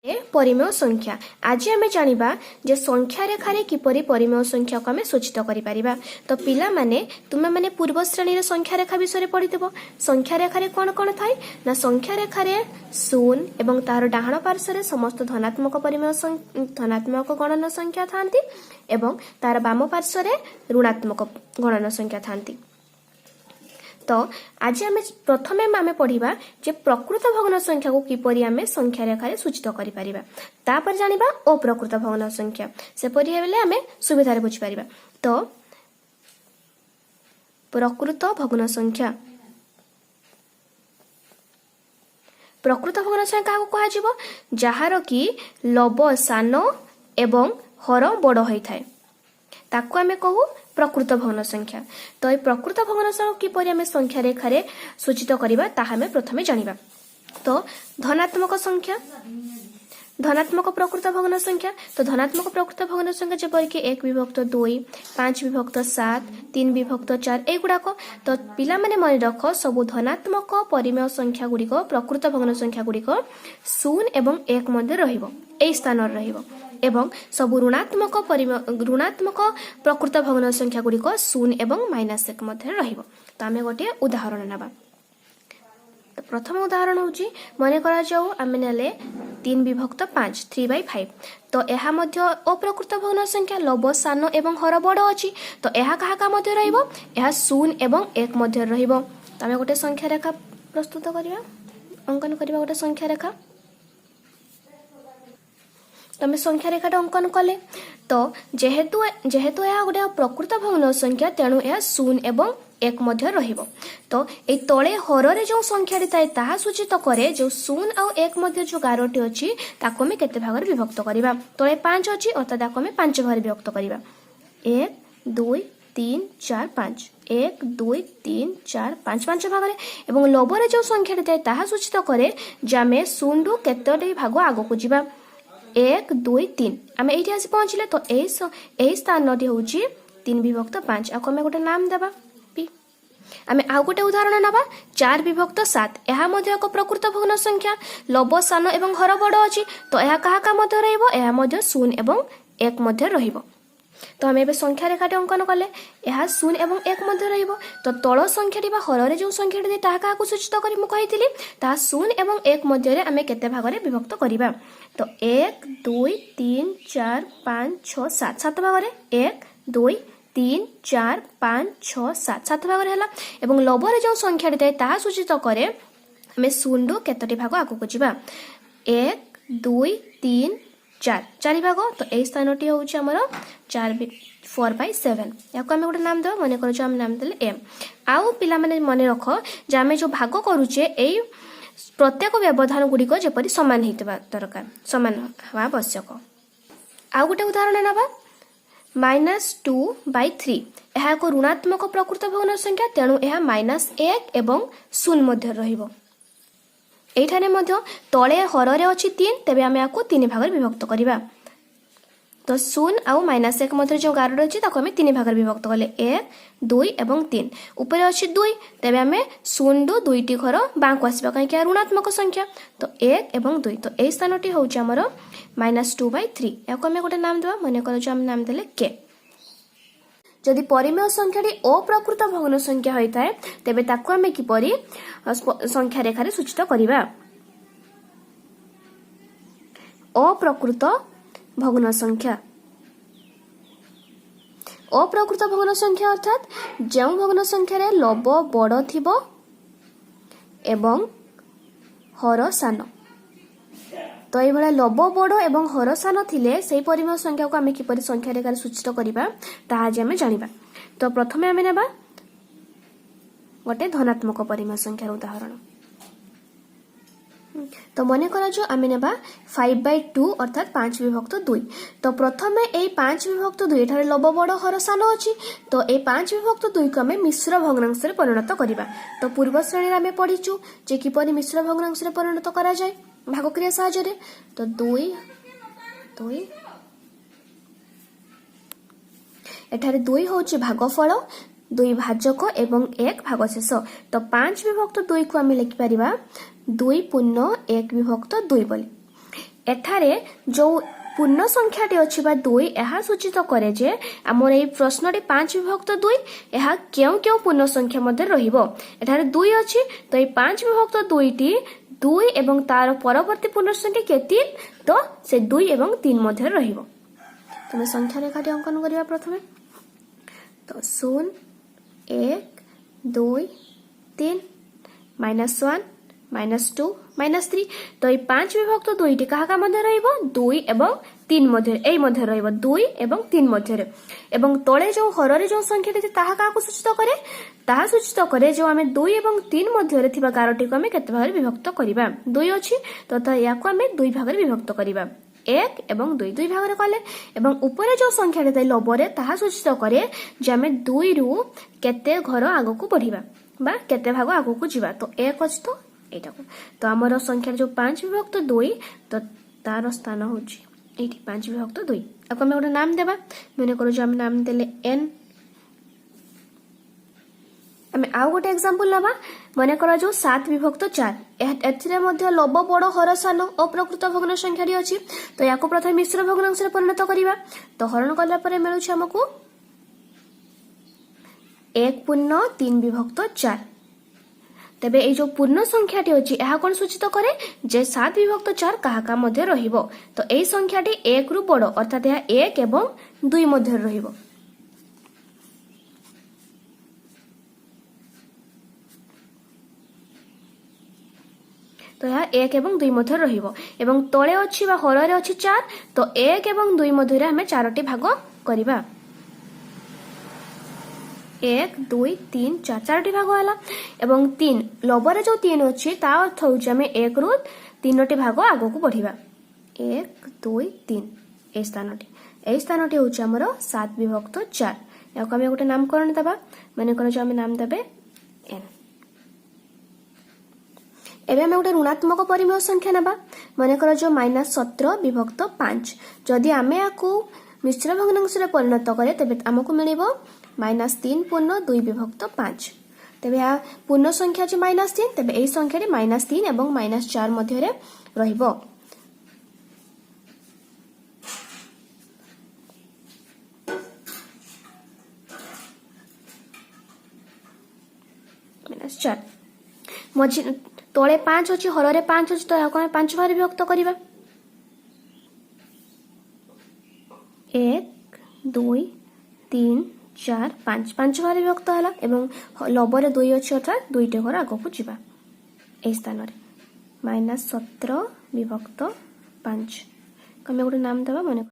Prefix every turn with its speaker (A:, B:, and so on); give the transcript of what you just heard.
A: परिमेय संख्या आज आम जाना जे संख्या रेखार किपरि परिमेय संख्या को आम सूचित करिपरिबा। तो पिला माने तुमे माने पूर्व श्रेणी संख्या रेखा विषय पढ़िथिबो। संख्या रेखार कौन कौन थाए ना संख्या रेखार शून्य एवं तार डाहाण पार्श्व समस्त धनात्मक परिमेय धनात्मक गणन संख्या थांती एवं तार बाम पार्श्व ऋणात्मक गणन संख्या थांती। तो आज आम प्रथमे आम पढ़ा जे प्रकृत भग्न संख्या को किपरि आम संख्या रेखार सूचित करिपरिबा। तापर जानिबा अप्रकृत भग्न संख्या सेपरि हेले आम सुविधार बुझिपरिबा। तो प्रकृत भग्न संख्या प्रकृत भग्न संख्या को कहा जिवो जहार कि लब सान एवं हर बड़ होइथाय ताको आमे कहू प्रकृत भग्न संख्या। तो ये प्रकृत भग्न संख्या किपरि आमे संख्या रेखार सूचित करिबा ताहा आमे प्रथमे जानिबा। तो धनात्मक संख्या धनात्मक प्रकृत भग्न संख्या। तो धनात्मक प्रकृत भग्न संख्या जेपरिक 1/2 5/7 3/4 एगुड़ाक। तो पिला माने मन रख सबु धनात्मक परिमेय संख्या गुड़िक प्रकृत भग्न संख्या गुड़िक 0 एवं 1 मध्य रहिबो एई स्थान रहिबो एवं सबु ऋणात्मक ऋणात्मक प्रकृत भग्न संख्या गुड़िक 0 एवं -1 मध्य रहिबो। तो आमे गोटे उदाहरण नबा। तो प्रथम उदाहरण होची मन करा जाऊ आमे नेले 3/5 3/5। तो एहा मध्य अप्रकृत भग्न संख्या लब सान एवं हर बड़ अछि। तो एहा काहा मध्य रहिबो एहा 0 एवं 1 मध्य रहिबो। तो आमे गोटे संख्या रेखा प्रस्तुत करिया अंकन करिबा गोटे संख्या रेखा। तमे संख्या रेखाटा अंकन कले। तो जेहेतु यह गोटे प्रकृत भग्न संख्या तेणु यह 0 एवं 1 मध्य रहिबो। तो ए तळे हररे जो संख्याटी थाए ताहा सूचित करे जो 0 और 1 मध्य जो गारटी अछि ताको हम केते भागरे विभक्त करिबा। तळे 5 अछि अर्थात ताको हम 5 भागरे विभक्त करिबा। 1 2 3 4 5 1 2 3 4 5 5 भागरे एवं लबरे जो संख्याटी थाए ताहा सूचित करे जे आमे 0 रु केतोटी भाग आगो को जिबा 1 2 3 आम ये आसी पहुंचले। तो यही स्थान हूँ 3/5 आपको आम गोटे नाम देवा पी। आम आउ गोटे उदाहरण नवा 4/7 यह एक प्रकृत भग्न संख्या लब सान एवं हर बड़ अच्छी। तो यह क्या मध्य रहिबो यह मध्य 0 एवं 1 मध्य रहिबो। तो आम ए संख्या रेखाटी अंकन कले यह 0 एवं 1 मध्य रहिबो। तो तल संख्याटी बा हररे जो संख्याटी ताहा काहाकू सूचित करी मु कहिथिली ताहा 0 एवं 1 मध्य रे आमे केते भागरे विभक्त करिबा। तो 1 2 3 4 5 6 7 7 भागरे 1 2 3 4 5 6 7 7 भागरे हला एवं लबरे जो संख्याटी ताए ताहा सूचित करे आमे 0 रु केतोटी भाग आगो को जिबा 1 2 3 4 भाग। तो यही स्थानटी हूँ आमर 4/7 या आम गोटे नाम देवा मन कर नाम देले एम। आउ पिला माने मन रख जे आम जो भाग करुचे यही प्रत्येक व्यवधान गुड़िक जेपरि समान होता दरकार समान हवा आवश्यक। आउ गोटे उदाहरण नवा -2/3 यह एक ऋणात्मक प्रकृत भग्न संख्या तेणु यह -1 एवं 0 मध्य रहिबो। एठाने मध्य तले हररे अछि 3 तेबे आमे आकु 3 भाग विभक्त करिबा। तो 0 आउ -1 मध्य जो गार अछि ताको आमे 3 भाग विभक्त कले 1 2 एवं 3 ऊपर अछि 2 तेबे आमे 0 रु 2 टी घर बांको आसीबा काहे कि ऋणात्मक संख्या। तो 1 एवं 2 तो एई स्थानटी होउछ हमर -2/3 याको आमे गोटे नाम देबा मने कर हम नाम देले के। जदि परिमेय संख्याटी अप्रकृत भग्न संख्या होता है तेबे ताको आमे किपरि संख्या रेखारे सूचित करिबा। अप्रकृत भग्न संख्या अप्रकृत भग्न संख्या अर्थात जो भग्न संख्या रे लब बड़ थिबो एवं हर सान। तो ये भाया लब बड़ एवं हर सान थिले से परिमेय संख्या को आमे किपरि संख्या रेखारे सूचित करिबा ताहा जे आमे जानिबा। तो प्रथमे आमे नेबा गोटे धनात्मक परिमेय संख्यार उदाहरण। तो मन करा जो आमे नेबा 5/2 अर्थात 5/2। तो प्रथमे ए 5/2 एठारे लब बड़ हर सान अछि। तो ए 5/2 को आमे मिश्र भग्नांश रे परिणत करिबा। तो पूर्व श्रेणी रे आमे पढिचु जे किपरि मिश्र भग्नांश रे परिणत करा जाय भाग क्रिया साहाय्य। तो 2 2 एठारे 2 होछि भागफल 2 भाजक एवं 1 भागशेष। तो 5/2 को आमे लिखि परिबा 2 पूर्ण 1/2 बोली। एठारे जो पूर्ण संख्याटी अच्छी बा 2 यह सूचित करे जे आमर एई प्रश्नटी 5 विभक्त 2 यह केउ केउ पूर्ण संख्या मध्य रहिबो एठारे 2 अछि तो एई 5 विभक्त 2 टी 2 एवं तार परवर्ती पूर्ण संख्या के 3 तो से 2 एवं 3 मध्य रहिबो। तमे संख्या रेखाटी अंकन करिया प्रथमे तो 0 1 2 3 -1 -2 -3 तो ये 5 विभक्त 2 टी कहा मध्य रहिबो 2 एवं 3 मध्य एई मध्य रहिबो 2 एवं 3 मध्य रे एवं तळे जो हररे जो संख्याटी ताहा काको सूचित करे ताहा सूचित करे जो आमे 2 एवं 3 मध्य रे थिबा गारटी को आमे केते भाग विभक्त करिबा 2 अछि तो याको आमे 2 भाग रे विभक्त करिबा 1 एवं 2 2 भाग रे कले एवं ऊपर जो संख्याटी ताई लबरे ताहा सूचित करे जे आमे 2 रु केते घर आगो को बढ़िबा बा केते भाग आगो को जिबा तो 1 अछि तो एटा को तो हमर संख्या जो 5 विभक्त 2 तो तार स्थान होची एठी 5 विभक्त 2 अब हम गोटे नाम देबा माने करो जो हम नाम देले n हम आउ गोटे एग्जांपल लबा माने करो जो 7 विभक्त 4 एथिरे मध्ये लब बड़ हर सान अप्रकृत भग्न संख्याटी अछि तो याको प्रथम मिश्र भग्नांश रे परिणत करिबा तो हरण करला परे मिलुछ हमकु 1 पूर्ण 3 विभक्त 4 तेबे ए जो पूर्ण संख्याटी अछि एहा कोन सूचित करे जे 7 विभक्त 4 काहाका मध्ये रहिबो तो एई संख्याटी 1 रु बड़ अर्थात एहा 1 एवं 2 मध्ये रहिबो तो एहा 1 एवं 2 मध्ये रहिबो एवं तळे अछि बा हररे अछि 4 तो 1 एवं 2 मध्ये रे हमें 4टी भाग करिबा 1 2 3 4 4टी भाग होला एवं 3 लबरे जो 3 अछि ता अर्थ होउछ हमें 1 रु 3टी भाग आगो को बढ़िबा 1 2 3 ए स्थानटी होउछ हमरो 7 विभक्त 4 याको हमें गोटे नामकरण दबा माने करो जो हमें नाम देबे n एबे हमें गोटे ऋणात्मक परिमेय संख्या नबा माने करो जो -17 विभक्त 5 जदि हमें याको मिश्र भग्नांश रे परिणत करे तबे हमकु मिलिबो -3 पूर्ण 2 विभक्त 5 तेबे आ पूर्ण संख्या जे -3 तेबे एई संख्याटी -3 एवं -4 मध्य रे रहिबो -4 मझी तळे 5 अछि हररे 5 अछि तो याको 5 भाग विभक्त करिबा 1 2 3 4 5 5 भाग विभक्त हला एवं लबरे 2 अछि अर्थात 2टी घर आगो को जिबा ए स्थान रे -17 विभक्त 5 कमे गोटे नाम देबा माने